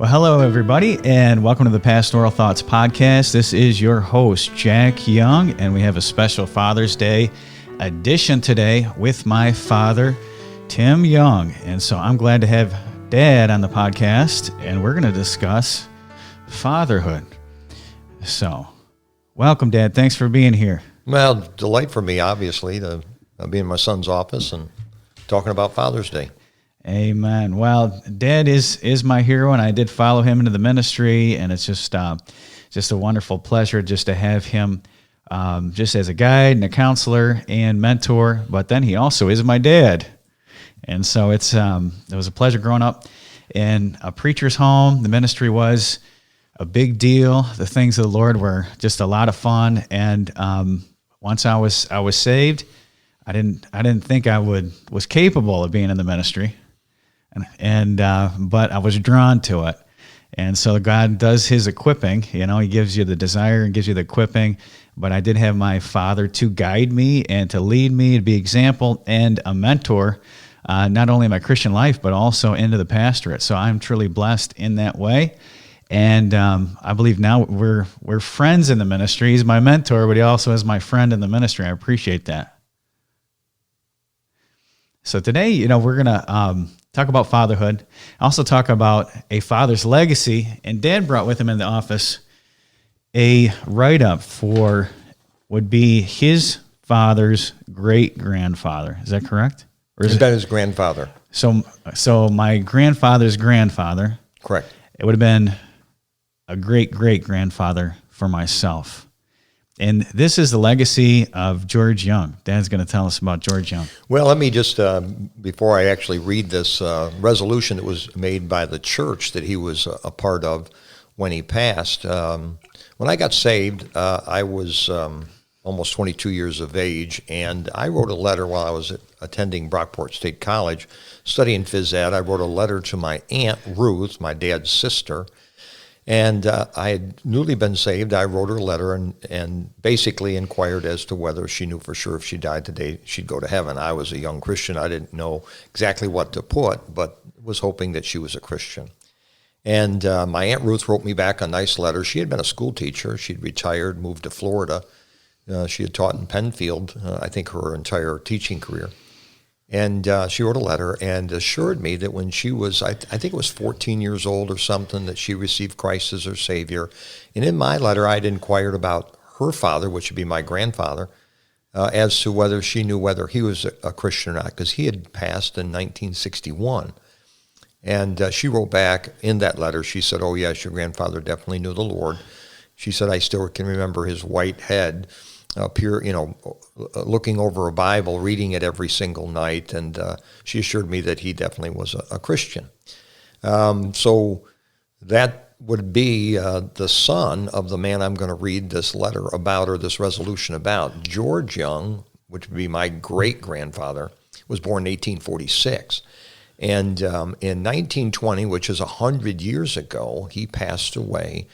Well, hello, everybody, and welcome to the Pastoral Thoughts Podcast. This is your host, Jack Young, and we have a special Father's Day edition today with my father, Tim Young. And so I'm glad to have Dad on the podcast, and we're going to discuss fatherhood. So, welcome, Dad. Thanks for being here. Well, delight for me, obviously, to be in my son's office and talking about Father's Day. Amen. Well, Dad is my hero, and I did follow him into the ministry, and it's just a wonderful pleasure just to have him just as a guide and a counselor and mentor. But then he also is my dad, and so it was a pleasure growing up in a preacher's home. The ministry was a big deal. The things of the Lord were just a lot of fun, and once I was saved, I didn't think I was capable of being in the ministry. But I was drawn to it. And so God does his equipping, he gives you the desire and gives you the equipping. But I did have my father to guide me and to lead me, to be example and a mentor, not only in my Christian life, but also into the pastorate. So I'm truly blessed in that way. And I believe now we're friends in the ministry. He's my mentor, but he also is my friend in the ministry. I appreciate that. So today, we're going to talk about fatherhood. Also talk about a father's legacy. And Dad brought with him in the office a write-up for would be his father's great-grandfather. Is that correct? Or is that his grandfather? So my grandfather's grandfather. Correct. It would have been a great-great-grandfather for myself. And this is the legacy of George Young. Dad's going to tell us about George Young. Well, let me just, before I actually read this resolution that was made by the church that he was a part of when he passed. When I got saved, I was almost 22 years of age, and I wrote a letter while I was attending Brockport State College, studying phys ed. I wrote a letter to my Aunt Ruth, my dad's sister. And I had newly been saved. I wrote her a letter and basically inquired as to whether she knew for sure if she died today, she'd go to heaven. I was a young Christian. I didn't know exactly what to put, but was hoping that she was a Christian. And my Aunt Ruth wrote me back a nice letter. She had been a school teacher. She'd retired, moved to Florida. She had taught in Penfield, I think her entire teaching career. And she wrote a letter and assured me that when she was, I think it was 14 years old or something, that she received Christ as her Savior. And in my letter, I'd inquired about her father, which would be my grandfather, as to whether she knew whether he was a Christian or not, because he had passed in 1961. And she wrote back in that letter, she said, "Oh, yes, your grandfather definitely knew the Lord." She said, "I still can remember his white head appear, looking over a Bible, reading it every single night," and she assured me that he definitely was a Christian. So that would be the son of the man I'm going to read this letter about, or this resolution about. George Young, which would be my great-grandfather, was born in 1846. And in 1920, which is 100 years ago, he passed away.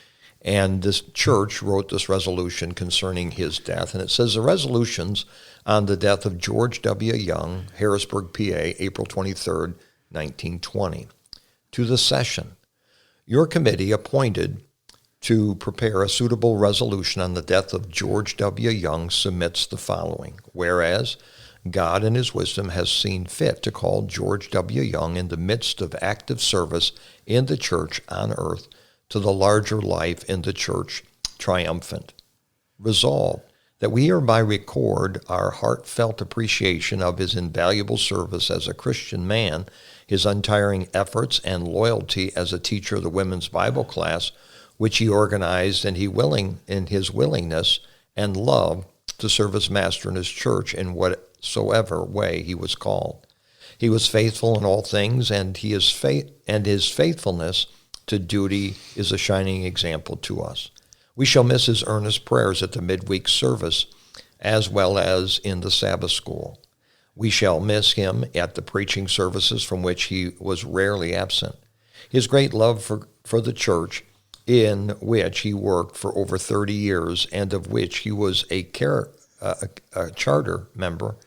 And this church wrote this resolution concerning his death. And it says, "The resolutions on the death of George W. Young, Harrisburg, PA, April 23rd, 1920. To the session, your committee appointed to prepare a suitable resolution on the death of George W. Young submits the following. Whereas God in his wisdom has seen fit to call George W. Young in the midst of active service in the church on earth to the larger life in the church triumphant. Resolved that we hereby record our heartfelt appreciation of his invaluable service as a Christian man, his untiring efforts and loyalty as a teacher of the women's Bible class, which he organized, and his willingness and love to serve his master and his church in whatsoever way he was called. He was faithful in all things, and his faithfulness to duty is a shining example to us. We shall miss his earnest prayers at the midweek service as well as in the Sabbath school. We shall miss him at the preaching services from which he was rarely absent. His great love for the church in which he worked for over 30 years and of which he was a charter member,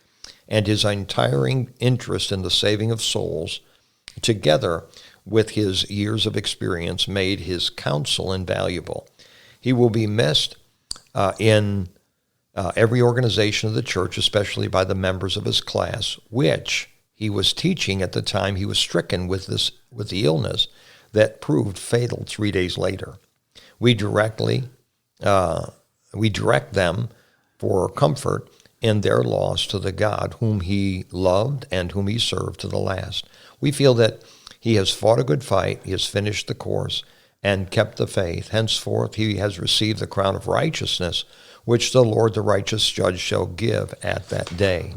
and his untiring interest in the saving of souls, together with his years of experience, made his counsel invaluable. He will be missed in every organization of the church, especially by the members of his class, which he was teaching at the time he was stricken with the illness that proved fatal 3 days later. We direct them for comfort in their loss to the God whom he loved and whom he served to the last. We feel that he has fought a good fight, he has finished the course, and kept the faith. Henceforth he has received the crown of righteousness, which the Lord, the righteous judge, shall give at that day.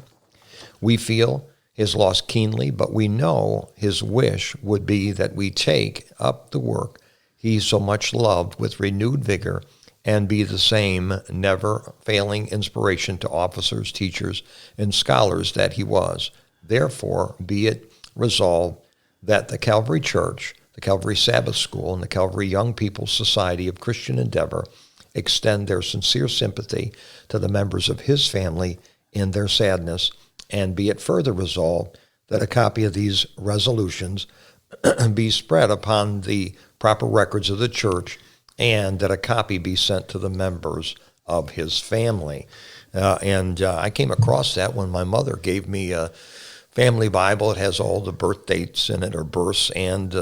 We feel his loss keenly, but we know his wish would be that we take up the work he so much loved with renewed vigor and be the same never-failing inspiration to officers, teachers, and scholars that he was. Therefore, be it resolved that the Calvary Church, the Calvary Sabbath School, and the Calvary Young People's Society of Christian Endeavor extend their sincere sympathy to the members of his family in their sadness, and be it further resolved that a copy of these resolutions be spread upon the proper records of the church, and that a copy be sent to the members of his family. I came across that when my mother gave me a family Bible. It has all the birth dates in it, or births and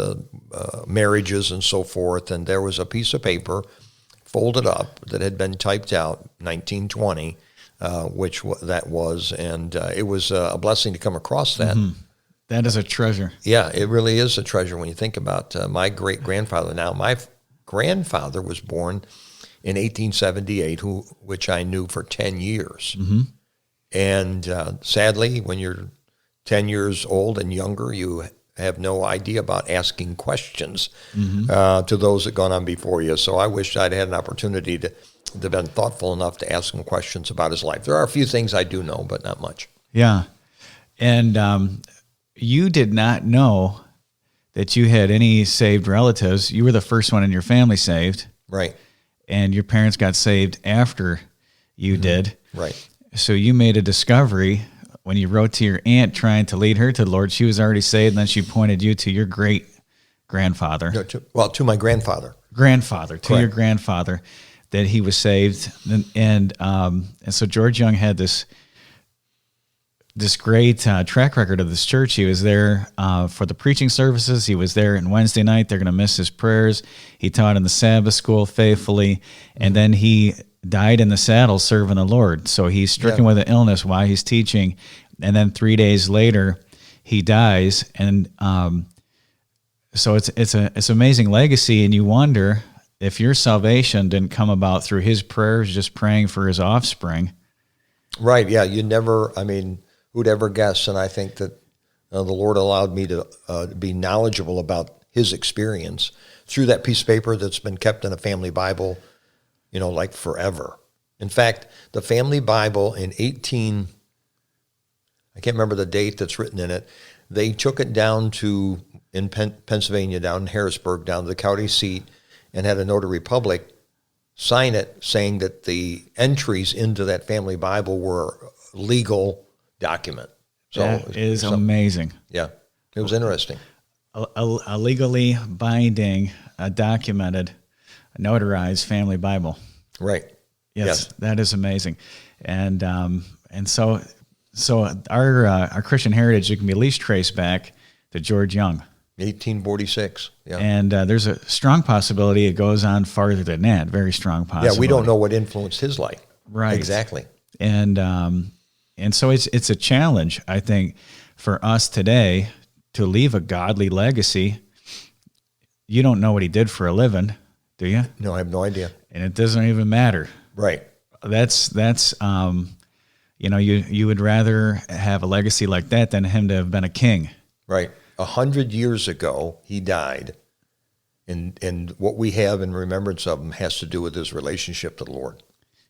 marriages and so forth. And there was a piece of paper folded up that had been typed out, 1920, which that was. And it was a blessing to come across that. Mm-hmm. That is a treasure. Yeah, it really is a treasure when you think about my great-grandfather. Now, my grandfather was born in 1878, which I knew for 10 years. Mm-hmm. And sadly, when you're 10 years old and younger, you have no idea about asking questions to those that gone on before you. So I wish I'd had an opportunity to have been thoughtful enough to ask him questions about his life. There are a few things I do know, but not much. Yeah. And you did not know that you had any saved relatives. You were the first one in your family saved. Right. And your parents got saved after you did. Right. So you made a discovery when you wrote to your aunt trying to lead her to the Lord. She was already saved, and then she pointed you to your great-grandfather. No, to my grandfather. To your grandfather, that he was saved. And so George Young had this great track record of this church. He was there for the preaching services. He was there on Wednesday night. They're going to miss his prayers. He taught in the Sabbath school faithfully, and then he died in the saddle serving the Lord. So he's stricken with an illness while he's teaching, and then 3 days later he dies. And so it's an amazing legacy, and you wonder if your salvation didn't come about through his prayers, just praying for his offspring. Right, yeah, who'd ever guess? And I think that the Lord allowed me to be knowledgeable about his experience through that piece of paper that's been kept in a family Bible, like forever. In fact, the family Bible I can't remember the date that's written in it, they took it down in Pennsylvania, down in Harrisburg, down to the county seat, and had a notary public sign it saying that the entries into that family Bible were legal document. So that is amazing. Yeah, it was interesting. A legally binding, documented, notarized family Bible. Right. Yes, that is amazing. And so our Christian heritage, it can be at least traced back to George Young. 1846. Yeah. And there's a strong possibility it goes on farther than that. Very strong possibility. Yeah, we don't know what influenced his life. Right. Exactly. And so it's a challenge, I think, for us today to leave a godly legacy. You don't know what he did for a living, do you? No, I have no idea. And it doesn't even matter. Right. That's you would rather have a legacy like that than him to have been a king. Right. 100 years ago, he died. And what we have in remembrance of him has to do with his relationship to the Lord.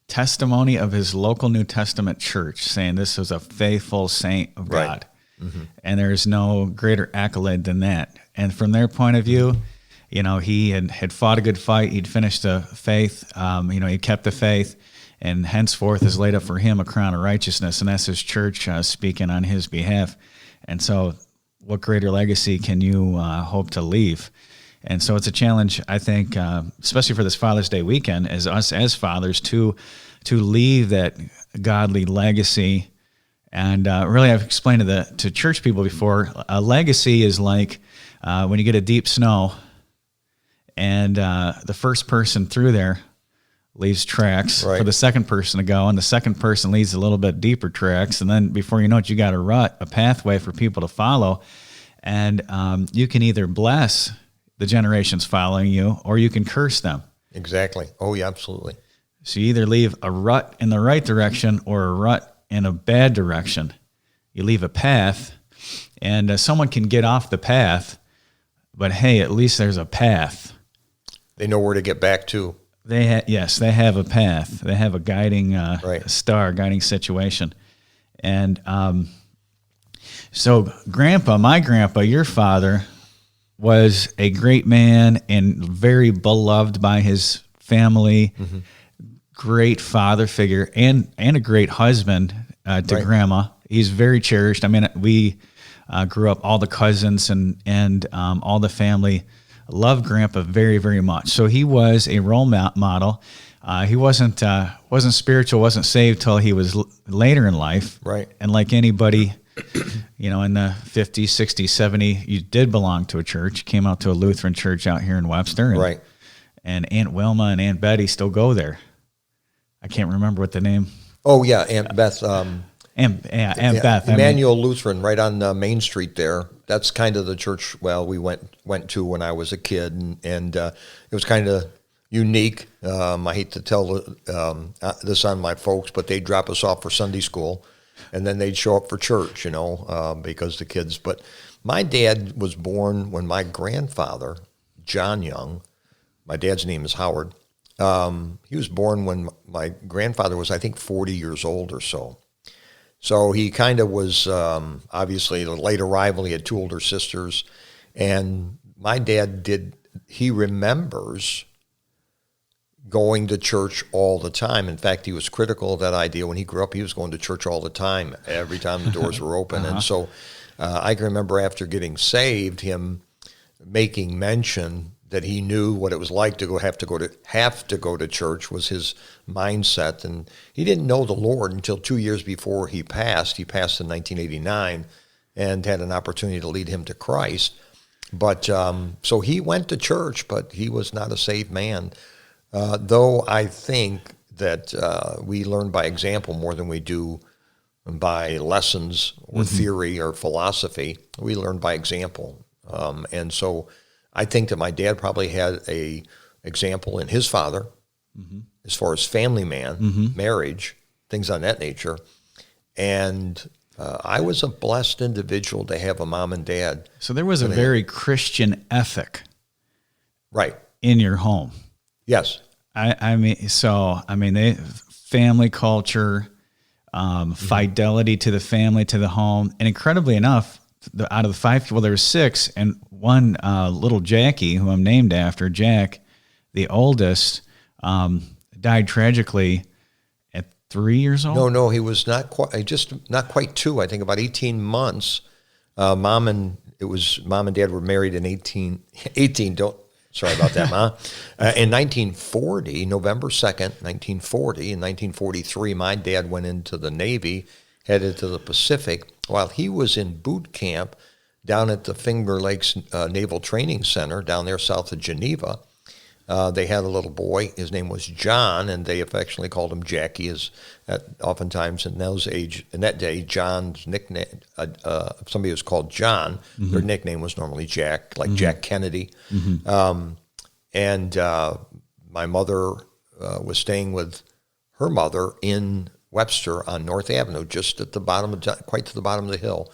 Testimony of his local New Testament church saying this was a faithful saint of God. Mm-hmm. And there's no greater accolade than that. And from their point of view, he had fought a good fight. He'd finished the faith. He kept the faith, and henceforth is laid up for him a crown of righteousness. And that's his church speaking on his behalf. And so what greater legacy can you hope to leave? And so it's a challenge, I think, especially for this Father's Day weekend, as us as fathers to leave that godly legacy. And really, I've explained to church people before, a legacy is like when you get a deep snow and the first person through there leaves tracks for the second person to go, and the second person leaves a little bit deeper tracks, and then before you know it, you got a pathway for people to follow, and you can either bless the generations following you, or you can curse them. Exactly. Oh, yeah, absolutely. So you either leave a rut in the right direction or a rut in a bad direction. You leave a path, and someone can get off the path, but hey, at least there's a path. They know where to get back to. Yes, they have a path. They have a guiding star, guiding situation. And so my grandpa, your father, was a great man and very beloved by his family, great father figure, and a great husband to Grandma. He's very cherished. I mean, we grew up, all the cousins and all the family loved Grandpa very, very much. So he was a role model. He wasn't spiritual, wasn't saved till he was later in life. Right. And like anybody, in the 50s, 60s, 70s, you did belong to a church. You came out to a Lutheran church out here in Webster. And, and Aunt Wilma and Aunt Betty still go there. I can't remember what the name. Oh, yeah, Aunt Beth. Aunt Beth. Emmanuel Lutheran, right on Main Street there. That's kind of the church, we went to when I was a kid, and it was kind of unique. I hate to tell this on my folks, but they'd drop us off for Sunday school, and then they'd show up for church, because the kids. But my dad was born when my grandfather, John Young, my dad's name is Howard, he was born when my grandfather was, I think, 40 years old or so. So he kind of was obviously a late arrival. He had two older sisters. And my dad he remembers going to church all the time. In fact, he was critical of that idea. When he grew up, he was going to church all the time, every time the doors were open. And so I can remember after getting saved, him making mention that he knew what it was like to have to go to church was his mindset. And he didn't know the Lord until 2 years before he passed. He passed in 1989 and had an opportunity to lead him to Christ. But so he went to church, but he was not a saved man. Though I think that we learn by example more than we do by lessons or theory or philosophy. We learn by example. And so I think that my dad probably had a example in his father as far as family man, marriage, things on that nature. And I was a blessed individual to have a mom and dad. So there was a very Christian ethic in your home. Yes. They family culture, fidelity to the family, to the home. And incredibly enough, out of the five people, there were six, and one little Jackie, who I'm named after, Jack, the oldest, died tragically at 3 years old. No, he was not quite two. I think about 18 months. Mom and Dad were married in 18. Sorry about that, Ma. In 1940, November 2nd, 1940, in 1943, my dad went into the Navy, headed to the Pacific. While he was in boot camp down at the Finger Lakes Naval Training Center down there south of Geneva, they had a little boy. His name was John, and they affectionately called him Jackie. Oftentimes in that day, John's nickname, somebody was called John. Their nickname was normally Jack, like Jack Kennedy. And my mother was staying with her mother in Webster on North Avenue, just at the bottom quite to the bottom of the hill.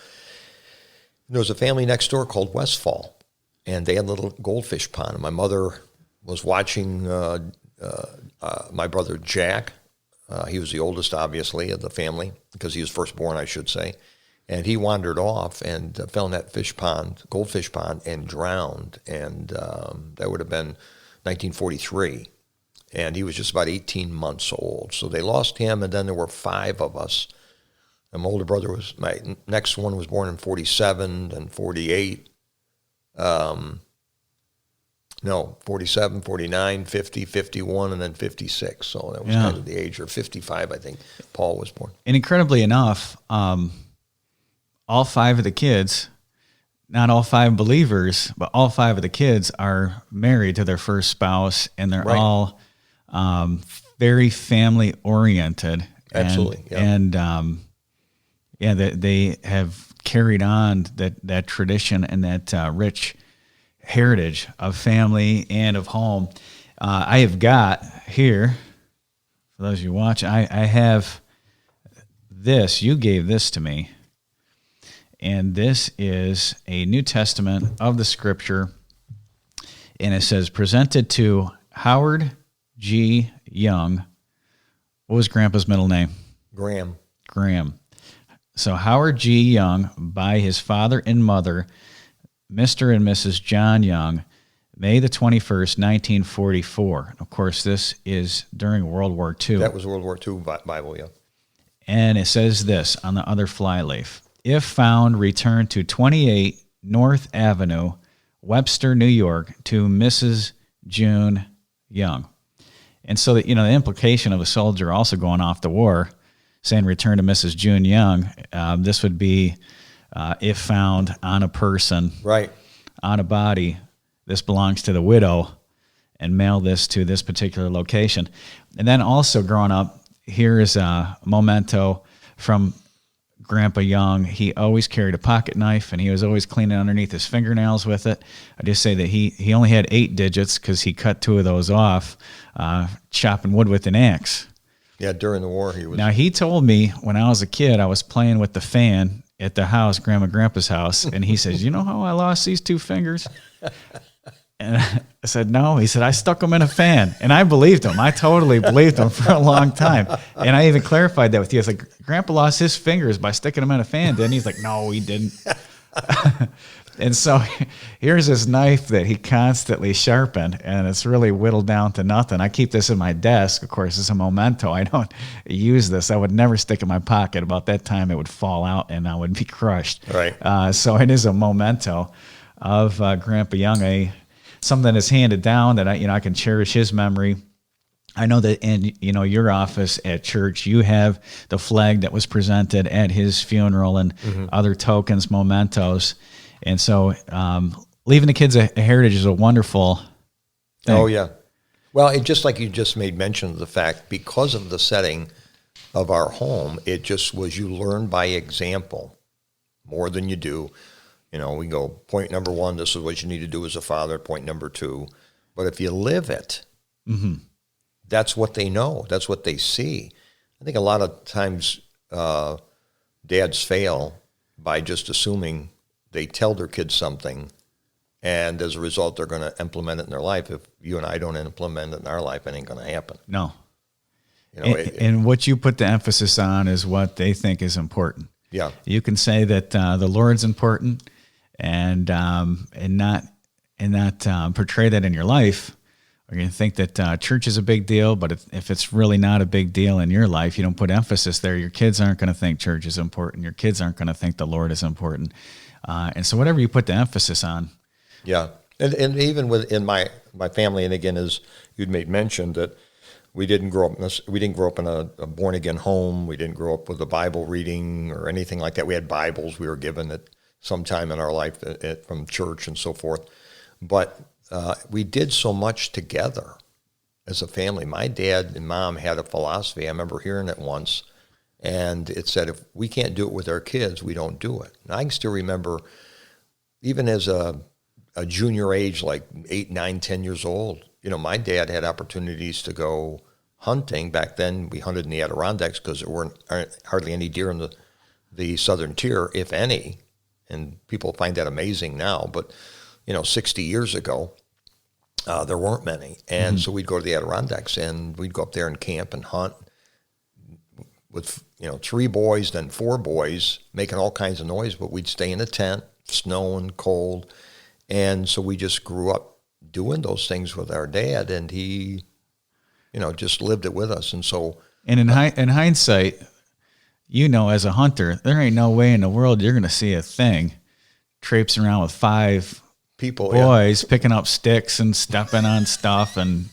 And there was a family next door called Westfall, and they had a little goldfish pond. And my mother was watching my brother Jack. He was the oldest, obviously, of the family, because he was firstborn, I should say. And he wandered off and fell in that goldfish pond, and drowned. And that would have been 1943. And he was just about 18 months old. So they lost him, and then there were five of us And my older brother my next one was born in 47, then 48. No, 47, 49, 50, 51, and then 56. So that was kind of the age, or 55, I think, Paul was born. And incredibly enough, all five of the kids, not all five believers, but all five of the kids are married to their first spouse, and they're all very family oriented. Absolutely. And they have carried on that tradition and that rich heritage of family and of home. I have got here, for those of you watching, I have this. You gave this to me. And this is a New Testament of the Scripture. And it says, presented to Howard G. Young. What was Grandpa's middle name? Graham. So Howard G. Young, by his father and mother, Mr. and Mrs. John Young, May the 21st, 1944. Of course, this is during World War II. That was World War II Bible, yeah. And it says this on the other flyleaf. If found, return to 28 North Avenue, Webster, New York, to Mrs. June Young. And so, the implication of a soldier also going off the war, saying return to Mrs. June Young, this would be if found on a person, right, on a body, this belongs to the widow, and mail this to this particular location. And then also growing up, here is a memento from Grandpa Young. He always carried a pocket knife, and he was always cleaning underneath his fingernails with it. I just say that he only had 8 digits because he cut 2 of those off, chopping wood with an axe. Yeah, during the war he was. Now, he told me when I was a kid, I was playing with the fan at the house, Grandpa's house, and he says, you know how I lost these 2 fingers? And I said, no. He said, I stuck them in a fan. And I believed him. I totally believed him for a long time. And I even clarified that with you. I was like, Grandpa lost his fingers by sticking them in a fan, didn't he? He's like, no, he didn't. And so here's this knife that he constantly sharpened, and it's really whittled down to nothing. I keep this in my desk. Of course, it's a memento. I don't use this. I would never stick it in my pocket. About that time, it would fall out, and I would be crushed. Right. So it is a memento of Grandpa Young, something that's handed down that I can cherish his memory. I know that in your office at church, you have the flag that was presented at his funeral and other tokens, mementos. And so leaving the kids a heritage is a wonderful thing. Oh, yeah. Well, it just like you just made mention of the fact, because of the setting of our home, it just was you learn by example more than you do. We go, point number 1, this is what you need to do as a father, point number 2. But if you live it, that's what they know. That's what they see. I think a lot of times dads fail by just assuming they tell their kids something, and as a result, they're going to implement it in their life. If you and I don't implement it in our life, it ain't going to happen. No. And what you put the emphasis on is what they think is important. Yeah. You can say that the Lord's important, and not portray that in your life. Or you think that church is a big deal, but if it's really not a big deal in your life, you don't put emphasis there. Your kids aren't going to think church is important. Your kids aren't going to think the Lord is important. And so whatever you put the emphasis on. Yeah. And even in my family, and again, as you'd made mention, that we didn't grow up in a born again home. We didn't grow up with a Bible reading or anything like that. We had Bibles we were given at some time in our life from church and so forth. But we did so much together as a family. My dad and mom had a philosophy. I remember hearing it once, and it said, if we can't do it with our kids, we don't do it. And I can still remember, even as a junior age, like 8, 9, 10 years old, my dad had opportunities to go hunting. Back then, we hunted in the Adirondacks because there weren't hardly any deer in the southern tier, if any. And people find that amazing now. But, 60 years ago, there weren't many. And so we'd go to the Adirondacks, and we'd go up there and camp and hunt with, 3 boys, then 4 boys, making all kinds of noise. But we'd stay in a tent, snowing, cold. And so we just grew up doing those things with our dad, and he, just lived it with us. And so, and in hindsight, as a hunter, there ain't no way in the world you're going to see a thing traipsing around with 5 people, boys picking up sticks and stepping on stuff and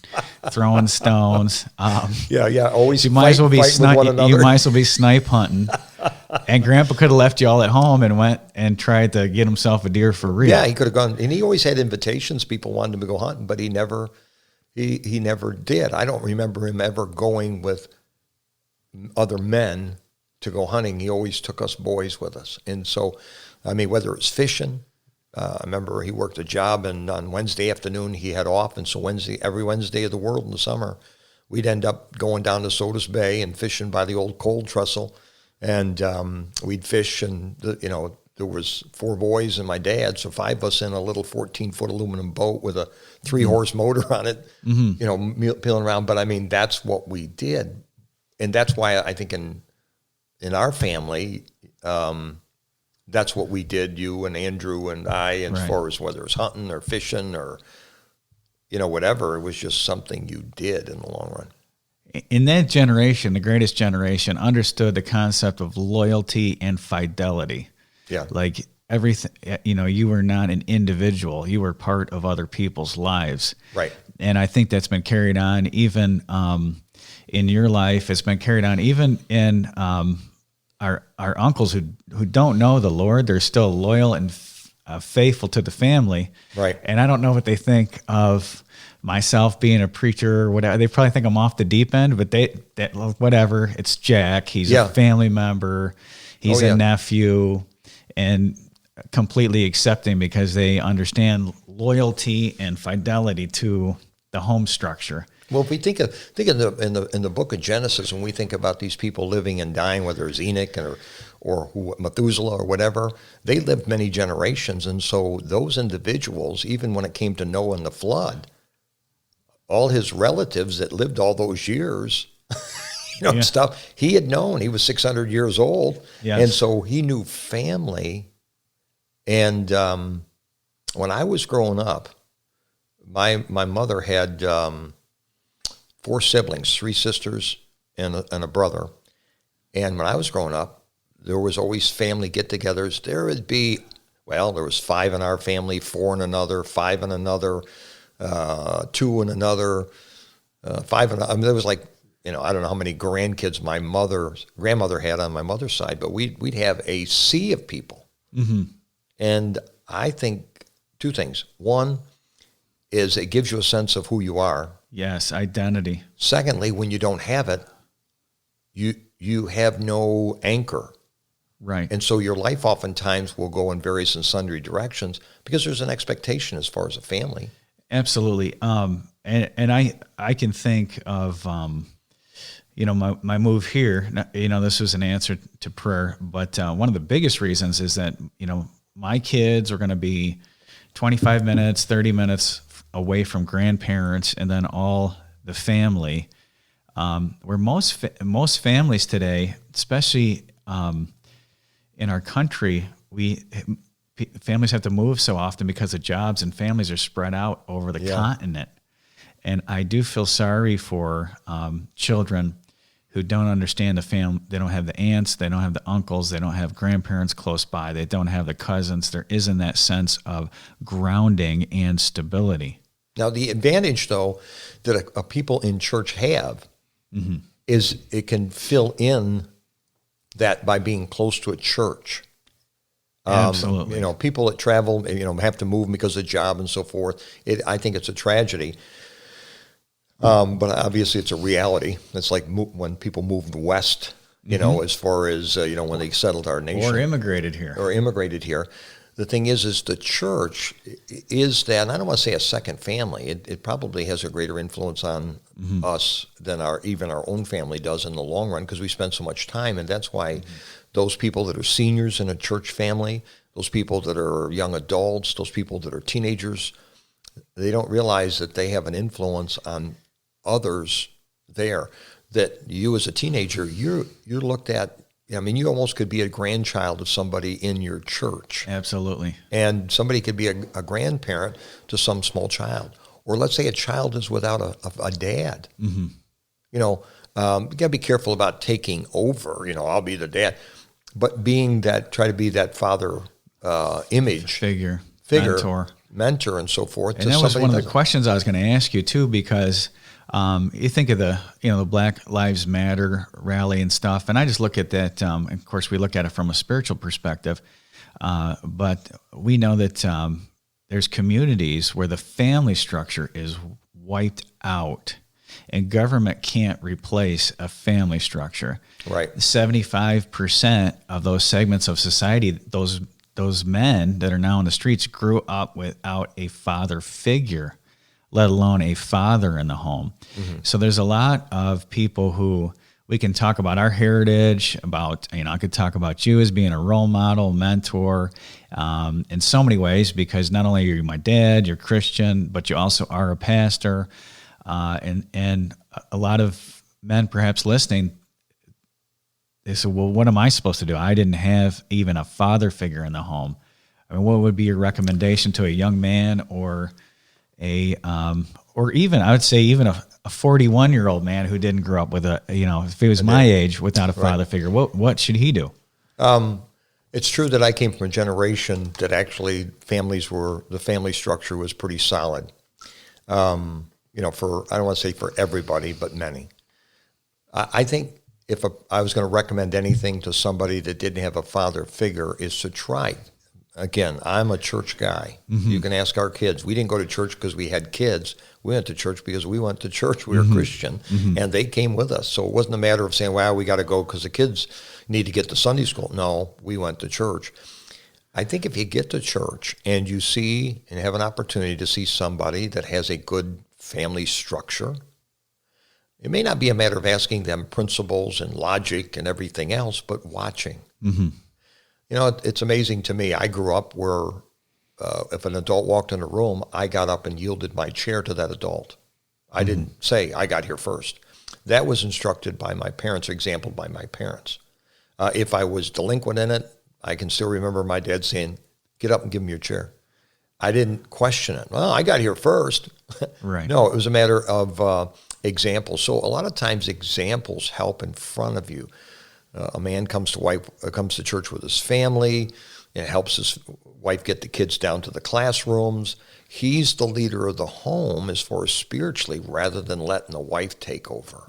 throwing stones. Always you might as well be you might as well be snipe hunting. And Grandpa could have left you all at home and went and tried to get himself a deer for real. Yeah, he could have gone, and he always had invitations. People wanted him to go hunting, but he never did. I don't remember him ever going with other men to go hunting. He always took us boys with us. And so, I mean, whether it's fishing, I remember he worked a job, and on Wednesday afternoon he had off, and so every Wednesday of the world in the summer, we'd end up going down to Sodus Bay and fishing by the old cold trestle, and we'd fish, and there was 4 boys and my dad, so 5 of us in a little 14-foot aluminum boat with a 3-horse motor on it, peeling around. But I mean, that's what we did, and that's why I think in our family, that's what we did, you and Andrew and I, as far as whether it's hunting or fishing or, whatever. It was just something you did in the long run. In that generation, the greatest generation understood the concept of loyalty and fidelity. Yeah. Like everything, you were not an individual. You were part of other people's lives. Right. And I think that's been carried on even in your life. It's been carried on even in our uncles who don't know the Lord. They're still loyal and faithful to the family. Right. And I don't know what they think of myself being a preacher or whatever. They probably think I'm off the deep end, but whatever. It's Jack. He's a family member. He's a nephew, and completely accepting because they understand loyalty and fidelity to the home structure. Well, if we think in the book of Genesis, when we think about these people living and dying, whether it's Enoch or Methuselah or whatever, they lived many generations, and so those individuals, even when it came to Noah and the flood, all his relatives that lived all those years, stuff he had known. He was 600 years old, and so he knew family. And when I was growing up, my mother had 4 siblings, 3 sisters and a brother. And when I was growing up, there was always family get-togethers. There would be, there was 5 in our family, 4 in another, 5 in another, 2 in another, 5 in another. I mean, there was like, I don't know how many grandkids my grandmother had on my mother's side, but we'd have a sea of people. Mm-hmm. And I think 2 things. One is it gives you a sense of who you are. Yes, identity. Secondly, when you don't have it, you have no anchor. Right. And so your life oftentimes will go in various and sundry directions because there's an expectation as far as a family. Absolutely. And I can think of, my move here, this was an answer to prayer, but one of the biggest reasons is that, my kids are going to be 25 minutes, 30 minutes away from grandparents and then all the family, where most families today, especially in our country, families have to move so often because of jobs, and families are spread out over the continent. And I do feel sorry for children who don't understand the family. They don't have the aunts, they don't have the uncles, they don't have grandparents close by, they don't have the cousins. There isn't that sense of grounding and stability. Now, the advantage, though, that a people in church have is it can fill in that by being close to a church. Absolutely. People that travel, have to move because of job and so forth. I think it's a tragedy. But obviously it's a reality. It's like when people moved west, as far as, when they settled our nation. Or immigrated here. The thing is the church is that, and I don't want to say a second family. It probably has a greater influence on us than even our own family does in the long run, because we spend so much time. And that's why those people that are seniors in a church family, those people that are young adults, those people that are teenagers, they don't realize that they have an influence on others there. That you as a teenager, you're looked at. You almost could be a grandchild of somebody in your church. Absolutely. And somebody could be a grandparent to some small child. Or let's say a child is without a dad. Mm-hmm. You got to be careful about taking over. I'll be the dad, but try to be that father image figure, mentor, and so forth. And that was one of the questions I was going to ask you too, because you think of the Black Lives Matter rally and stuff, and I just look at that. Of course, we look at it from a spiritual perspective, but we know that there's communities where the family structure is wiped out, and government can't replace a family structure. Right. 75% of those segments of society, those men that are now in the streets, grew up without a father figure, let alone a father in the home. Mm-hmm. So there's a lot of people who we can talk about our heritage, about, I could talk about you as being a role model, mentor, in so many ways, because not only are you my dad, you're Christian, but you also are a pastor. And a lot of men perhaps listening, they said, well, what am I supposed to do? I didn't have even a father figure in the home. I mean, what would be your recommendation to a young man or or even, I would say even a 41-year-old man who didn't grow up with if he was my age without a father figure, what should he do? It's true that I came from a generation that actually the family structure was pretty solid. I don't want to say for everybody, but many. I think if I was going to recommend anything to somebody that didn't have a father figure is to try. Again, I'm a church guy. Mm-hmm. You can ask our kids. We didn't go to church because we had kids. We went to church because we went to church. We were Christian, and they came with us. So it wasn't a matter of saying, well, we got to go because the kids need to get to Sunday school. No, we went to church. I think if you get to church and you see and have an opportunity to see somebody that has a good family structure, it may not be a matter of asking them principles and logic and everything else, but watching. Mm-hmm. It's amazing to me. I grew up where if an adult walked in a room, I got up and yielded my chair to that adult. I didn't say, I got here first. That was instructed by my parents, or exampled by my parents. If I was delinquent in it, I can still remember my dad saying, get up and give him your chair. I didn't question it. Well, I got here first. Right. No, it was a matter of examples. So a lot of times examples help in front of you. A man comes to church with his family and helps his wife get the kids down to the classrooms. He's the leader of the home as far as spiritually, rather than letting the wife take over.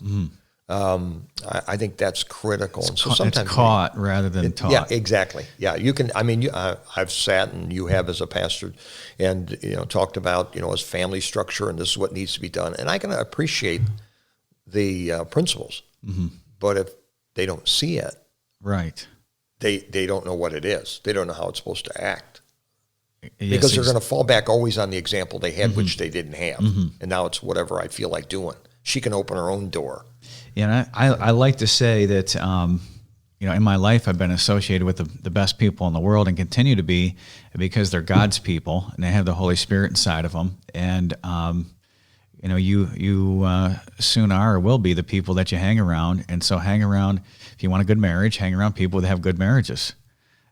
I think that's critical. It's caught rather than taught. Yeah, exactly. Yeah, you can. I mean, I've sat, and you have as a pastor, and talked about his family structure, and this is what needs to be done. And I can appreciate the principles, but if they don't see it, right, they don't know what it is. They don't know how it's supposed to act. Because they're going to fall back always on the example they had, which they didn't have. And now it's whatever I feel like doing. She can open her own door. Yeah, and I like to say that, in my life I've been associated with the best people in the world and continue to be, because they're God's people and they have the Holy Spirit inside of them. And, you soon are or will be the people that you hang around. And so hang around, if you want a good marriage, hang around people that have good marriages.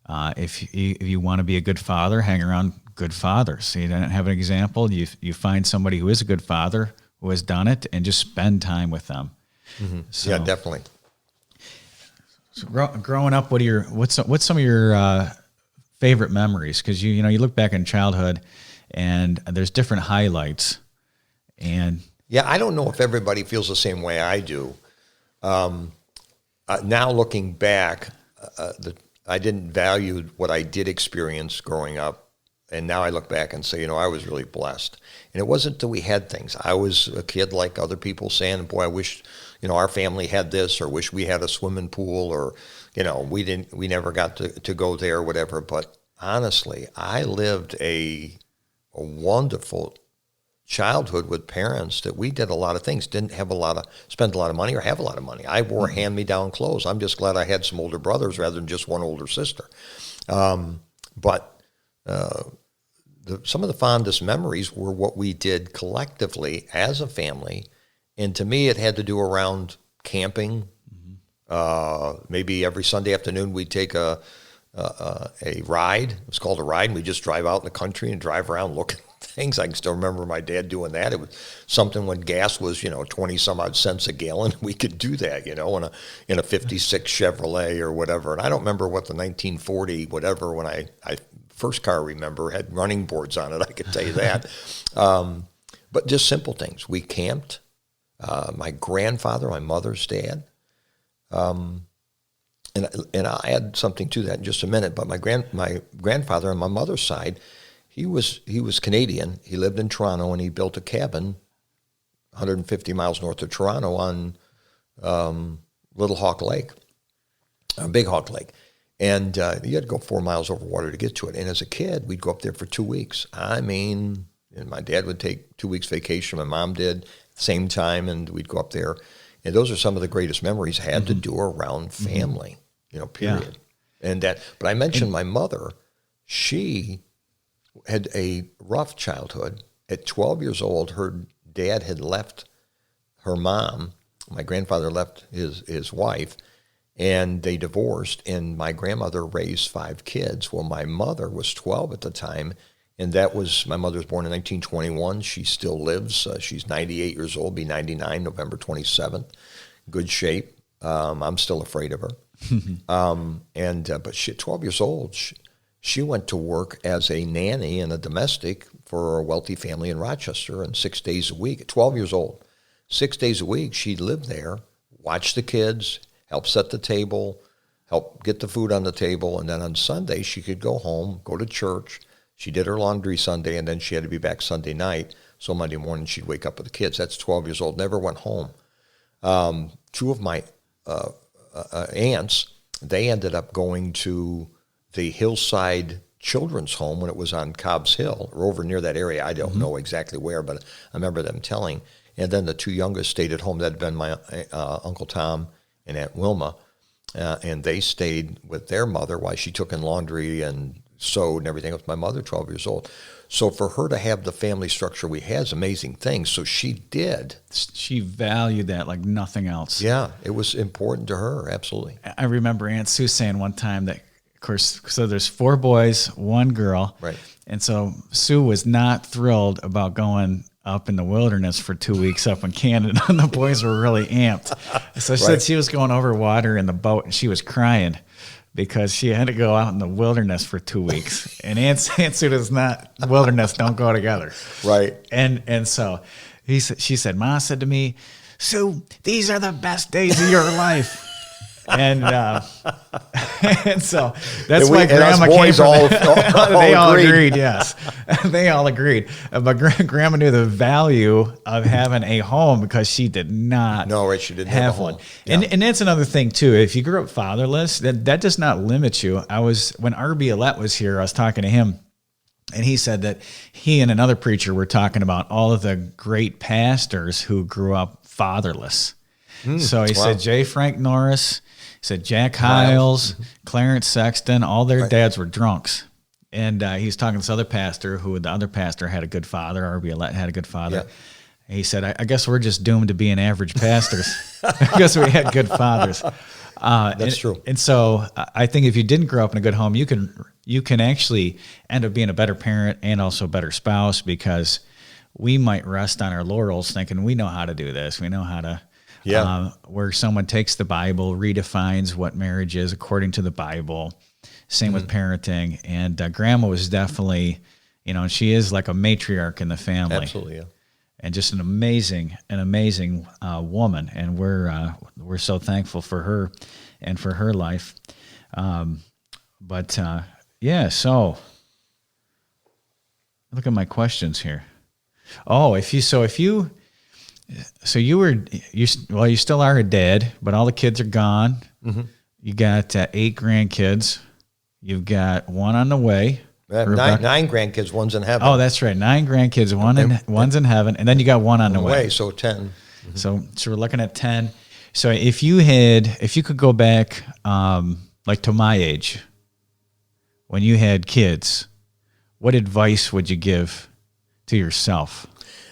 If you want to be a good father, hang around good fathers. So you don't have an example, you find somebody who is a good father, who has done it, and just spend time with them. So, yeah, definitely. So growing up, what's some of your favorite memories? Because you look back in childhood, and there's different highlights. And yeah, I don't know if everybody feels the same way I do. Now looking back, I didn't value what I did experience growing up, and now I look back and say, I was really blessed. And it wasn't that we had things. I was a kid like other people saying, boy, I wish, our family had this, or wish we had a swimming pool, or, we never got to go there or whatever. But honestly, I lived a wonderful childhood with parents that we did a lot of things, didn't spend a lot of money or have a lot of money. I wore hand-me-down clothes. I'm just glad I had some older brothers rather than just one older sister. But some of the fondest memories were what we did collectively as a family. And to me, it had to do around camping. Maybe every Sunday afternoon we'd take a ride. It was called a ride, and we'd just drive out in the country and drive around looking things. I can still remember my dad doing that. It was something when gas was, 20 some odd cents a gallon. We could do that, in a 56 Chevrolet or whatever. And I don't remember what the 1940 whatever, when I first car I remember had running boards on it. I could tell you that. But just simple things. We camped. My grandfather, my mother's dad, and I'll add something to that in just a minute. But my grandfather on my mother's side, he was Canadian. He lived in Toronto, and he built a cabin 150 miles north of Toronto on Little Hawk Lake, Big Hawk Lake. And you had to go 4 miles over water to get to it. And as a kid, we'd go up there for 2 weeks. I mean, and my dad would take 2 weeks vacation. My mom did, same time, and we'd go up there. And those are some of the greatest memories I had to do around family, period. Yeah. And but I mentioned my mother. She had a rough childhood. At 12 years old, her dad had left her mom. My grandfather left his wife, and they divorced, and my grandmother raised 5 kids. Well, my mother was 12 at the time, and my mother was born in 1921. She still lives. She's 98 years old, be 99 November 27th. Good shape. I'm still afraid of her. But she, at 12 years old, she went to work as a nanny and a domestic for a wealthy family in Rochester, and 6 days a week, at 12 years old. 6 days a week, she'd live there, watch the kids, help set the table, help get the food on the table, and then on Sunday she could go home, go to church. She did her laundry Sunday, and then she had to be back Sunday night, so Monday morning she'd wake up with the kids. That's 12 years old, never went home. 2 of my aunts, they ended up going to the Hillside Children's Home when it was on Cobb's Hill, or over near that area. I don't know exactly where, but I remember them telling. And then the 2 youngest stayed at home. That had been my Uncle Tom and Aunt Wilma, and they stayed with their mother while she took in laundry and sewed and everything. It was my mother, 12 years old. So for her to have the family structure we had is amazing things. So she did. She valued that like nothing else. Yeah, it was important to her, absolutely. I remember Aunt Sue saying one time that, of course, so there's 4 boys, 1 girl. Right. And so Sue was not thrilled about going up in the wilderness for 2 weeks up in Canada, and the boys were really amped. So she said she was going over water in the boat, and she was crying because she had to go out in the wilderness for 2 weeks. And Aunt Sue does not, wilderness don't go together. Right. And so she said, Ma said to me, Sue, these are the best days of your life. And and so that's why Grandma came from. They all agreed, yes. They all agreed. But Grandma knew the value of having a home because she did not she didn't have one. Yeah. And that's another thing, too. If you grew up fatherless, that does not limit you. When R.B. Alette was here, I was talking to him, and he said that he and another preacher were talking about all of the great pastors who grew up fatherless. So he said J. Frank Norris, he said Jack Hiles, Clarence Sexton, all their dads were drunks. And he's talking to this other pastor the other pastor had a good father, R.B. Alette had a good father. Yeah. And he said, I guess we're just doomed to being average pastors because we had good fathers. That's true. And so I think if you didn't grow up in a good home, you can actually end up being a better parent and also a better spouse, because we might rest on our laurels thinking we know how to do this. We know how to... where someone takes the Bible, redefines what marriage is according to the Bible. Same with parenting. And Grandma was definitely, she is like a matriarch in the family. Absolutely, yeah. And just an amazing woman. And we're so thankful for her and for her life. So look at my questions here. Oh, you still are a dad, but all the kids are gone. Mm-hmm. You got 8 grandkids. You've got 1 on the way. 9 grandkids, 1's in heaven. Oh, that's right. 9 grandkids, one's in heaven, and then you got 1 on the way. So 10. Mm-hmm. So we're looking at 10. So if you could go back, like to my age, when you had kids, what advice would you give to yourself?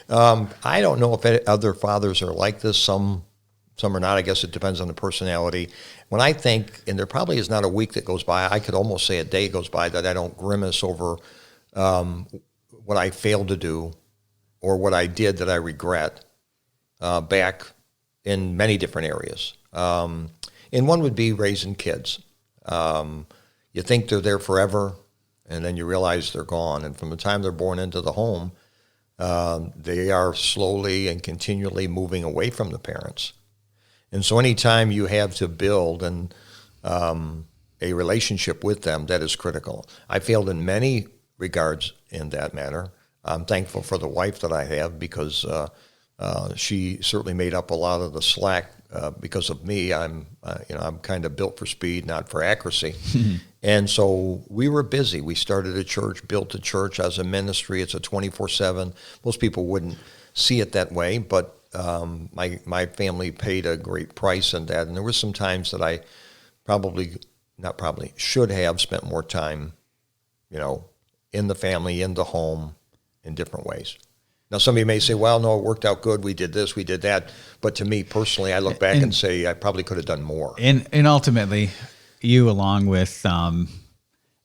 I don't know if other fathers are like this. Some are not. I guess it depends on the personality. When I think, and there probably is not a week that goes by, I could almost say a day goes by that I don't grimace over what I failed to do or what I did that I regret back in many different areas. And one would be raising kids. You think they're there forever, and then you realize they're gone. And from the time they're born into the home, they are slowly and continually moving away from the parents. And so anytime you have to build a relationship with them, that is critical. I failed in many regards in that matter. I'm thankful for the wife that I have because she certainly made up a lot of the slack because of me. I'm kind of built for speed, not for accuracy. And so we were busy. We started a church, built a church as a ministry. It's a 24/7. Most people wouldn't see it that way, but my family paid a great price in that. And there were some times that I should have spent more time, in the family, in the home, in different ways. Now, somebody may say, well, no, it worked out good. We did this, we did that. But to me personally, I look back and say I probably could have done more. And ultimately, you, along with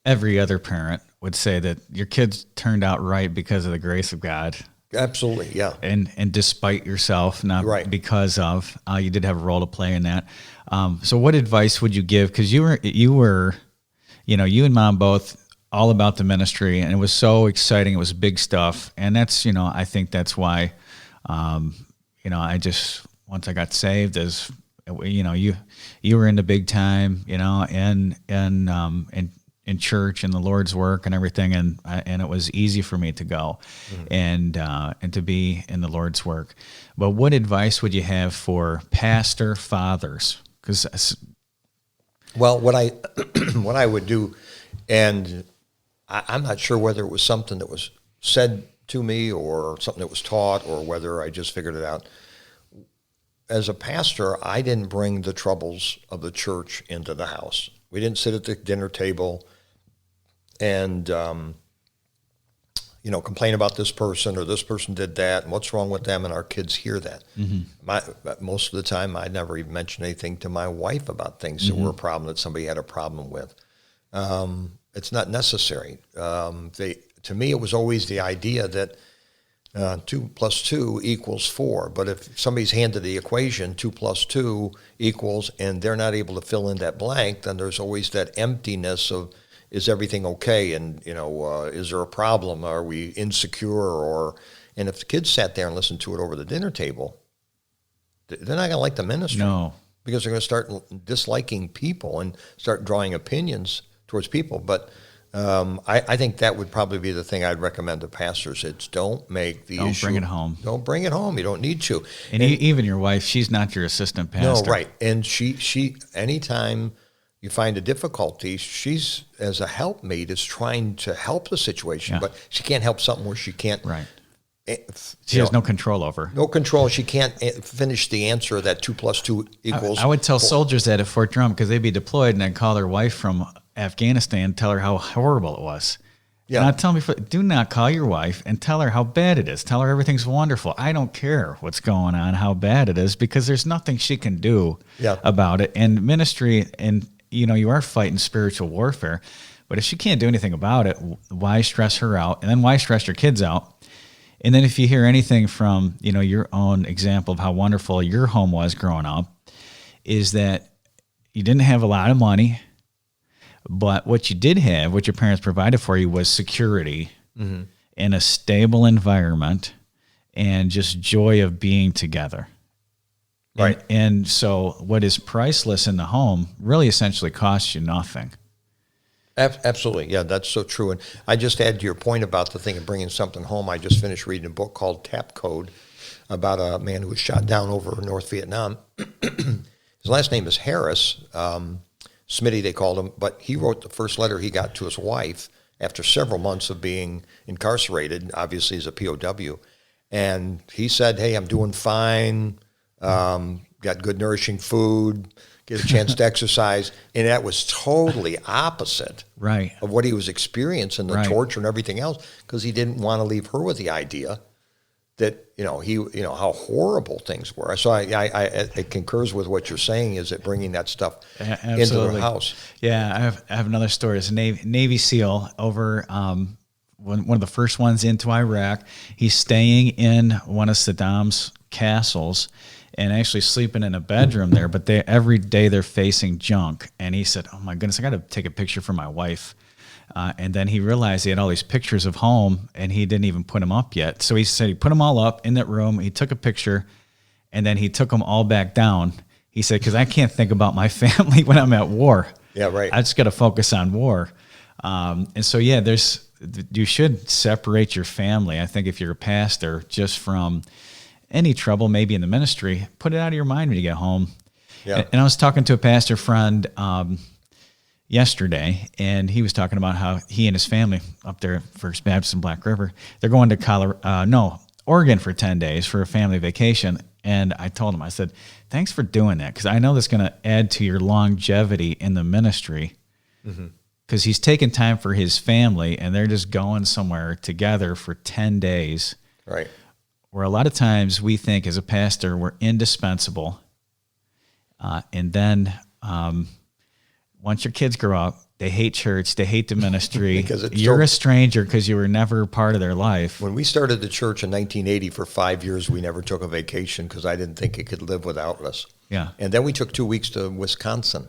every other parent, would say that your kids turned out right because of the grace of God. Absolutely, yeah. And despite yourself, not right. Because of, you did have a role to play in that. So what advice would you give? Because you were, you and Mom both all about the ministry, and it was so exciting. It was big stuff. And that's, I think that's why, I just, once I got saved, as, you were into big time, in church and the Lord's work and everything. And it was easy for me to go and to be in the Lord's work. But what advice would you have for pastor fathers? Well, what I would do, and I'm not sure whether it was something that was said to me or something that was taught or whether I just figured it out. As a pastor, I didn't bring the troubles of the church into the house. We didn't sit at the dinner table and, complain about this person or this person did that and what's wrong with them, and our kids hear that. Most of the time, I never even mentioned anything to my wife about things that were a problem that somebody had a problem with. It's not necessary. To me, it was always the idea that 2 + 2 = 4. But if somebody's handed the equation, 2 + 2 equals, and they're not able to fill in that blank, then there's always that emptiness of, is everything okay? And, is there a problem? Are we insecure? And if the kids sat there and listened to it over the dinner table, they're not going to like the ministry. No. Because they're going to start disliking people and start drawing opinions towards people. But I think that would probably be the thing I'd recommend to pastors. It's don't make the issue. Don't bring it home. Don't bring it home. You don't need to. And even your wife, she's not your assistant pastor. No, right. And she anytime you find a difficulty, she's, as a helpmate, is trying to help the situation. But she can't help something where she can't. Right. She has no control over. No control. She can't finish the answer that 2 + 2 equals. I would tell soldiers that at Fort Drum, because they'd be deployed, and I'd call their wife from Afghanistan, tell her how horrible it was. Yeah. And I'd tell them before, do not call your wife and tell her how bad it is. Tell her everything's wonderful. I don't care what's going on, how bad it is, because there's nothing she can do about it. And ministry, and you are fighting spiritual warfare, but if she can't do anything about it, why stress her out? And then why stress your kids out? And then if you hear anything from, your own example of how wonderful your home was growing up, is that you didn't have a lot of money, but what you did have, what your parents provided for you, was security in a stable environment and just joy of being together. Right. And so what is priceless in the home really essentially costs you nothing. Absolutely. Yeah, that's so true. And I just add to your point about the thing of bringing something home. I just finished reading a book called Tap Code about a man who was shot down over North Vietnam. His last name is Harris, Smitty they called him, but he wrote the first letter he got to his wife after several months of being incarcerated, obviously as a POW. And he said, hey, I'm doing fine, got good nourishing food, get a chance to exercise, and that was totally opposite of what he was experiencing, the torture and everything else, because he didn't want to leave her with the idea that how horrible things were. So it concurs with what you're saying, is that bringing that stuff into the house. Yeah, I have another story. It's a Navy SEAL over one of the first ones into Iraq. He's staying in one of Saddam's castles and actually sleeping in a bedroom there. But every day they're facing junk. And he said, oh, my goodness, I got to take a picture for my wife. And then he realized he had all these pictures of home, and he didn't even put them up yet. So he said he put them all up in that room. He took a picture, and then he took them all back down. He said, because I can't think about my family when I'm at war. Yeah, right. I just got to focus on war. And so, yeah, you should separate your family. I think if you're a pastor, just from any trouble, maybe in the ministry, put it out of your mind when you get home. Yeah. And I was talking to a pastor friend yesterday, and he was talking about how he and his family up there at First Baptist in Black River, they're going to Oregon for 10 days for a family vacation. And I told him, I said, thanks for doing that, because I know that's going to add to your longevity in the ministry, because he's taking time for his family, and they're just going somewhere together for 10 days. Right. Where a lot of times we think as a pastor we're indispensable, and then once your kids grow up, they hate church, they hate the ministry. Because you're a stranger because you were never part of their life. When we started the church in 1980, for 5 years, we never took a vacation because I didn't think it could live without us. Yeah. And then we took 2 weeks to Wisconsin.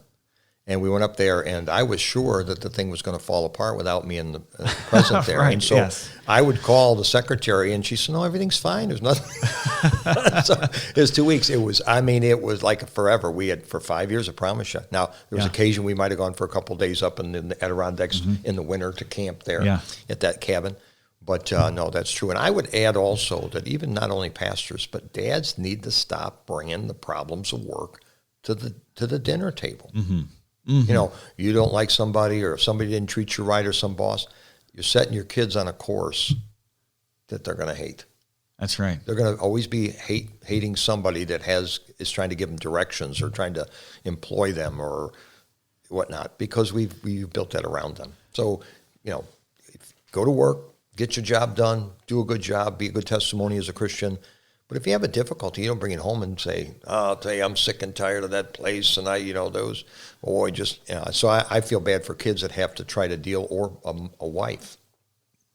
And we went up there, and I was sure that the thing was going to fall apart without me in the present there. Right, and so yes. I would call the secretary, and she said, no, everything's fine. There's nothing. So it was 2 weeks. It was like forever. We had, for 5 years, I promise you. Now, there was occasion we might have gone for a couple of days up in the Adirondacks in the winter to camp there at that cabin. But no, that's true. And I would add also that even not only pastors, but dads need to stop bringing the problems of work to the dinner table. Mm-hmm. You know, you don't like somebody, or if somebody didn't treat you right, or some boss, you're setting your kids on a course that they're going to hate. That's right. They're going to always be hating somebody that is trying to give them directions or trying to employ them or whatnot, because we've built that around them. So, you know, go to work, get your job done, do a good job, be a good testimony as a Christian. But if you have a difficulty, you don't bring it home and say, oh, I'll tell you, I'm sick and tired of that place. And so I feel bad for kids that have to try to deal, or a wife.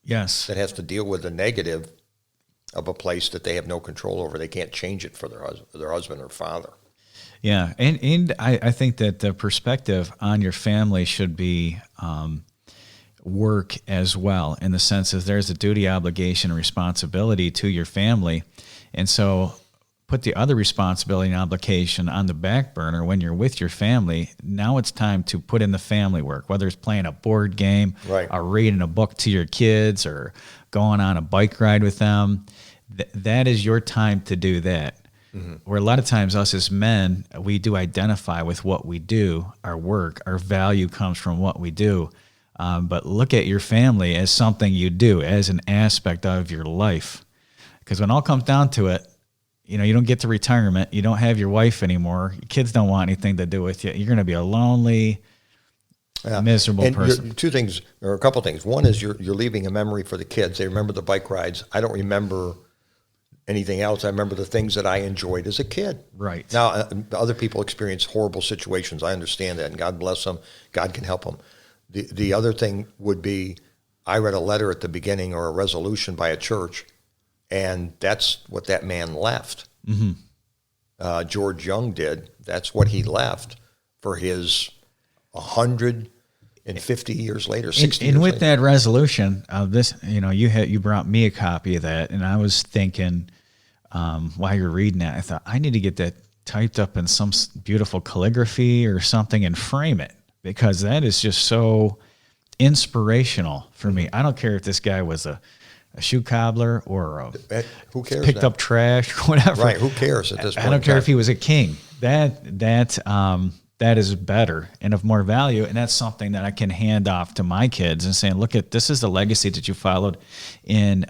Yes. That has to deal with the negative of a place that they have no control over. They can't change it for their husband or father. Yeah. And I think that the perspective on your family should be work as well, in the sense that there's a duty, obligation, and responsibility to your family. And so put the other responsibility and obligation on the back burner when you're with your family. Now it's time to put in the family work, whether it's playing a board game, right, or reading a book to your kids, or going on a bike ride with them. That is your time to do that. Mm-hmm. Where a lot of times us as men, we do identify with what we do, our work, our value comes from what we do. But look at your family as something you do, as an aspect of your life. Because when all comes down to it, you know, you don't get to retirement, you don't have your wife anymore, your kids don't want anything to do with you. You're going to be a lonely, miserable person. Two things, or a couple things. One is you're leaving a memory for the kids. They remember the bike rides. I don't remember anything else. I remember the things that I enjoyed as a kid. Right. Now, other people experience horrible situations. I understand that, and God bless them. God can help them. The other thing would be, I read a letter at the beginning, or a resolution by a church, and that's what that man left. Mm-hmm. George Young did. That's what he left for his 150 years later, 60 years and with later. that resolution, you brought me a copy of that, and I was thinking, while you're reading that, I thought, I need to get that typed up in some beautiful calligraphy or something and frame it, because that is just so inspirational for me. I don't care if this guy was a shoe cobbler or who cares? Picked up trash, whatever. Right? Who cares at this point? I don't care if he was a king. That is better and of more value, and that's something that I can hand off to my kids and saying, look, this is the legacy that you followed. In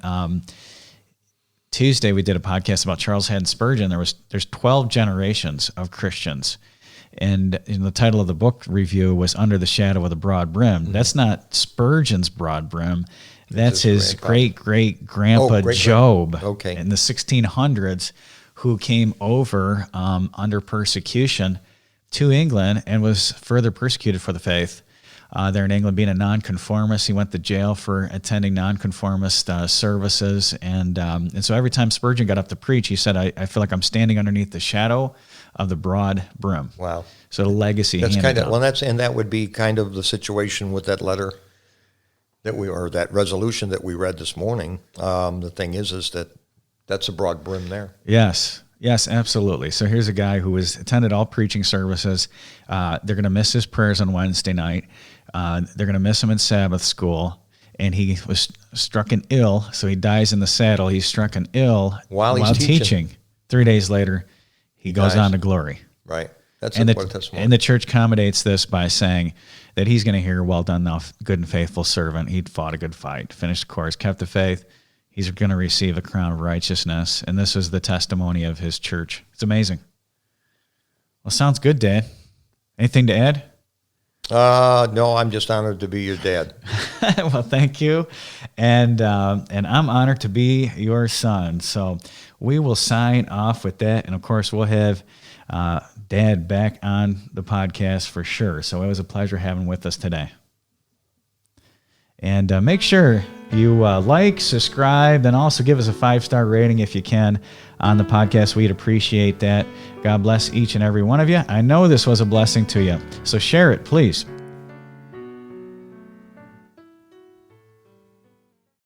Tuesday, we did a podcast about Charles Haddon Spurgeon. There's 12 generations of Christians. And the title of the book review was Under the Shadow of the Broad Brim. Mm-hmm. That's not Spurgeon's broad brim. That's his great-great-grandpa Job in the 1600s, who came over under persecution to England and was further persecuted for the faith. there in England, being a nonconformist. He went to jail for attending nonconformist services. And so every time Spurgeon got up to preach, he said, I feel like I'm standing underneath the shadow of the broad brim. Wow. So the legacy That's handed kind of, down. well, that would be kind of the situation with that letter or that resolution that we read this morning. The thing is that that's a broad brim there. Yes, absolutely. So here's a guy who has attended all preaching services. They're going to miss his prayers on Wednesday night. They're going to miss him in Sabbath school. And he was struck ill, so he dies in the saddle. He's struck ill while he's teaching. 3 days later, he goes on to glory. Right. That's what a testimony. And the church accommodates this by saying that he's going to hear, well done, thou good and faithful servant. He'd fought a good fight, finished the course, kept the faith. He's going to receive a crown of righteousness. And this is the testimony of his church. It's amazing. Well, sounds good, Dad. Anything to add? No, I'm just honored to be your dad. Well, thank you. And I'm honored to be your son. So we will sign off with that. And of course, we'll have Dad back on the podcast for sure. So it was a pleasure having him with us today. And make sure you like, subscribe, and also give us a 5-star rating if you can on the podcast. We'd appreciate that. God bless each and every one of you. I know this was a blessing to you, so share it, please.